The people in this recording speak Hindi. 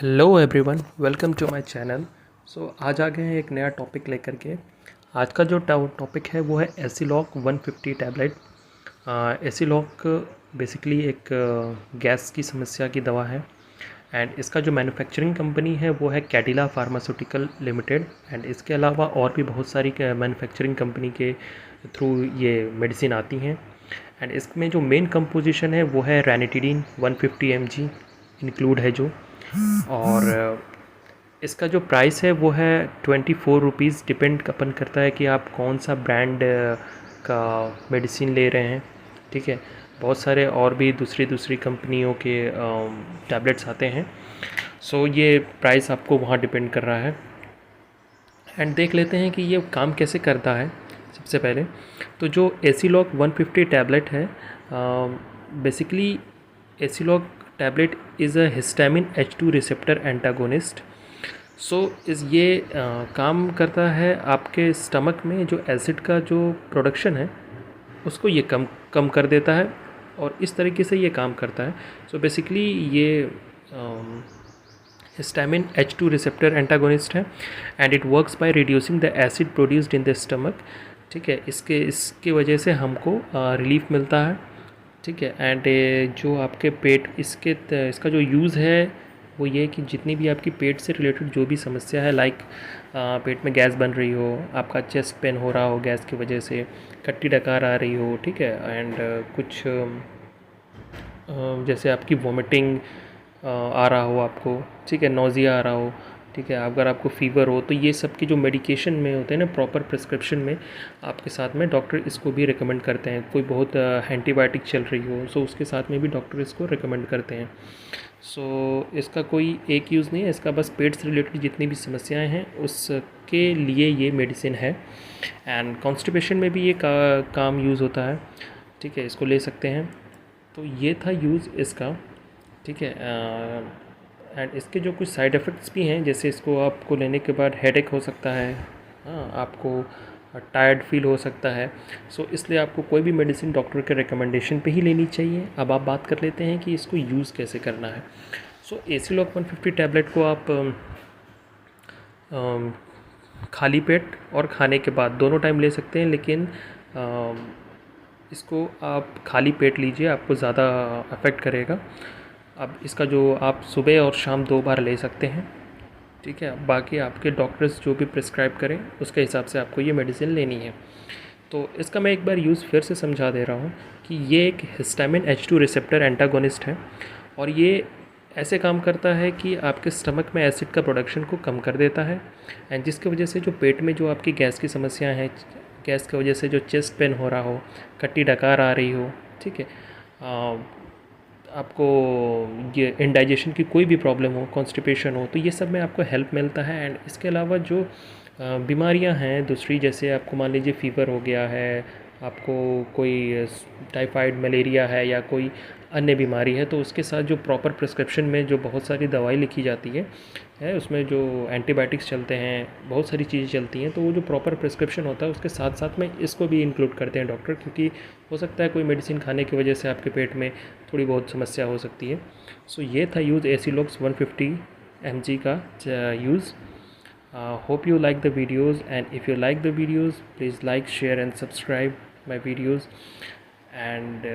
Hello everyone, welcome to my channel. आज आ गए हैं एक नया टॉपिक लेकर के। आज का जो टॉपिक है वो है एसिलॉक 150 टैबलेट। एसिलॉक बेसिकली एक गैस की समस्या की दवा है एंड इसका जो मैन्युफैक्चरिंग कंपनी है वो है कैडिला फार्मास्यूटिकल लिमिटेड। एंड इसके अलावा और भी बहुत सारी मैन्युफैक्चरिंग कंपनी के थ्रू ये मेडिसिन आती हैं। एंड इसमें जो मेन कंपोजिशन है वो है रैनिटिडीन 150 mg इंक्लूड है जो। और इसका जो प्राइस है वो है 24 रुपीज़। डिपेंड अपन करता है कि आप कौन सा ब्रांड का मेडिसिन ले रहे हैं। ठीक है, बहुत सारे और भी दूसरी दूसरी कंपनियों के टैबलेट्स आते हैं। ये प्राइस आपको वहाँ डिपेंड कर रहा है। एंड देख लेते हैं कि ये काम कैसे करता है। सबसे पहले तो जो एसिलॉक 150 टैबलेट है, basically Aciloc tablet is a histamine H2 receptor antagonist. ये काम करता है आपके स्टमक में जो एसिड का जो प्रोडक्शन है उसको ये कम कम कर देता है और इस तरीके से ये काम करता है। बेसिकली ये हिस्टामिन H2 रिसेप्टर एंटागोनिस्ट है and it works by reducing the acid produced in the stomach. ठीक है, इसके वजह से हमको रिलीफ मिलता है। ठीक है, एंड जो आपके पेट इसका जो यूज़ है वो ये कि जितनी भी आपकी पेट से रिलेटेड जो भी समस्या है, लाइक पेट में गैस बन रही हो, आपका चेस्ट पेन हो रहा हो गैस की वजह से, खट्टी डकार आ रही हो, ठीक है, एंड कुछ जैसे आपकी वॉमिटिंग आ रहा हो आपको, ठीक है, नोज़िया आ रहा हो, ठीक है, अगर आपको फ़ीवर हो, तो ये सब की जो मेडिकेशन में होते हैं ना, प्रॉपर प्रिस्क्रिप्शन में आपके साथ में डॉक्टर इसको भी रिकमेंड करते हैं। कोई बहुत एंटीबायोटिक चल रही हो उसके साथ में भी डॉक्टर इसको रिकमेंड करते हैं। इसका कोई एक यूज़ नहीं है, इसका बस पेट से रिलेटेड जितनी भी समस्याएं हैं उसके लिए ये मेडिसिन है। एंड कॉन्स्टिपेशन में भी ये काम यूज़ होता है। ठीक है, इसको ले सकते हैं। तो ये था यूज़ इसका। ठीक है, एंड इसके जो कुछ साइड इफ़ेक्ट्स भी हैं, जैसे इसको आपको लेने के बाद हेडेक हो सकता है, हाँ, आपको टायर्ड फील हो सकता है। इसलिए आपको कोई भी मेडिसिन डॉक्टर के रिकमेंडेशन पे ही लेनी चाहिए। अब आप बात कर लेते हैं कि इसको यूज़ कैसे करना है। एसिलॉक 150 टैबलेट को आप खाली पेट और खाने के बाद दोनों टाइम ले सकते हैं, लेकिन इसको आप खाली पेट लीजिए, आपको ज़्यादा अफेक्ट करेगा। अब इसका जो आप सुबह और शाम 2 बार ले सकते हैं। ठीक है, बाकी आपके डॉक्टर्स जो भी प्रिस्क्राइब करें उसके हिसाब से आपको ये मेडिसिन लेनी है। तो इसका मैं एक बार यूज़ फिर से समझा दे रहा हूँ कि ये एक हिस्टामिन H2 रिसेप्टर एंटागोनिस्ट है और ये ऐसे काम करता है कि आपके स्टमक में एसिड का प्रोडक्शन को कम कर देता है एंड जिसकी वजह से जो पेट में जो आपकी गैस की समस्याएं हैं, गैस की वजह से जो चेस्ट पेन हो रहा हो, खट्टी डकार आ रही हो, ठीक है, आपको ये इंडाइजेशन की कोई भी प्रॉब्लम हो, कॉन्स्टिपेशन हो, तो ये सब में आपको हेल्प मिलता है। एंड इसके अलावा जो बीमारियां हैं दूसरी, जैसे आपको मान लीजिए फ़ीवर हो गया है, आपको कोई टाइफाइड, मलेरिया है या कोई अन्य बीमारी है, तो उसके साथ जो प्रॉपर प्रिस्क्रिप्शन में जो बहुत सारी दवाई लिखी जाती है उसमें जो एंटीबायोटिक्स चलते हैं, बहुत सारी चीज़ें चलती हैं, तो वो जो प्रॉपर प्रिस्क्रिप्शन होता है उसके साथ साथ में इसको भी इंक्लूड करते हैं डॉक्टर, क्योंकि हो सकता है कोई मेडिसिन खाने की वजह से आपके पेट में थोड़ी बहुत समस्या हो सकती है। ये था यूज़ एसिलॉक्स 150 mg का use. Hope you like the videos, and if you like the videos, please like, share and subscribe my videos, and